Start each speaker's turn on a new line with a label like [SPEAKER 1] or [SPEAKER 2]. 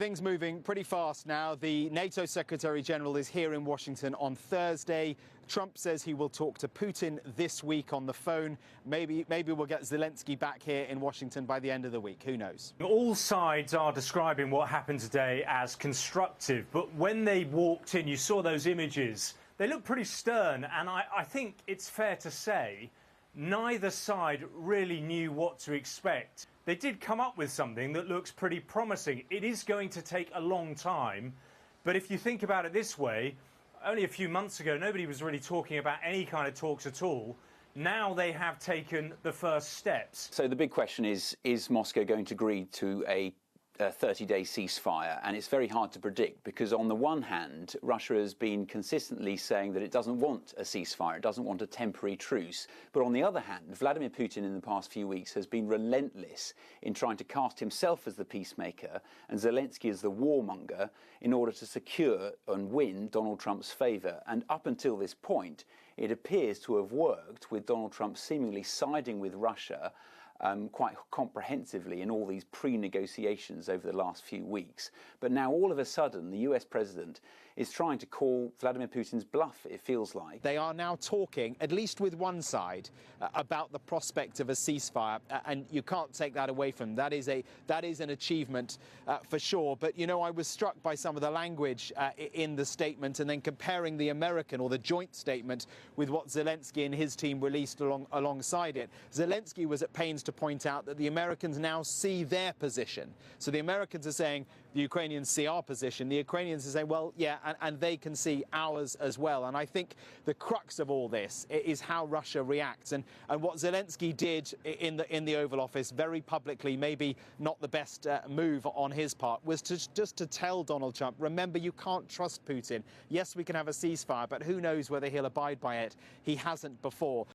[SPEAKER 1] Things moving pretty fast now. The NATO Secretary General is here in Washington on Thursday. Trump says he will talk to Putin this week on the phone. Maybe we'll get Zelensky back here in Washington by the end of the week. Who knows?
[SPEAKER 2] All sides are describing what happened today as constructive. But when they walked in, you saw those images. They look pretty stern. And I think it's fair to say neither side really knew what to expect. They did come up with something that looks pretty promising. It is going to take a long time, but if you think about it this way, only a few months ago, nobody was really talking about any kind of talks at all. Now they have taken the first steps.
[SPEAKER 3] So the big question is Moscow going to agree to a 30-day ceasefire? And it's very hard to predict because on the one hand, Russia has been consistently saying that it doesn't want a ceasefire, it doesn't want a temporary truce. But on the other hand, Vladimir Putin in the past few weeks has been relentless in trying to cast himself as the peacemaker and Zelensky as the warmonger in order to secure and win Donald Trump's favour. And up until this point, it appears to have worked, with Donald Trump seemingly siding with Russia quite comprehensively in all these pre-negotiations over the last few weeks. But now all of a sudden the US president is trying to call Vladimir Putin's bluff, it feels like.
[SPEAKER 1] They are now talking, at least with one side, about the prospect of a ceasefire, and you can't take that away from them. That is an achievement for sure. But, you know, I was struck by some of the language in the statement, and then comparing the American or the joint statement with what Zelensky and his team released alongside it. Zelensky was at pains to point out that the Americans now see their position. So the Americans are saying the Ukrainians see our position. The Ukrainians are saying, well, yeah, and they can see ours as well. And I think the crux of all this is how Russia reacts. And what Zelensky did in the Oval Office very publicly, maybe not the best move on his part, was just to tell Donald Trump, remember, you can't trust Putin. Yes, we can have a ceasefire, but who knows whether he'll abide by it. He hasn't before.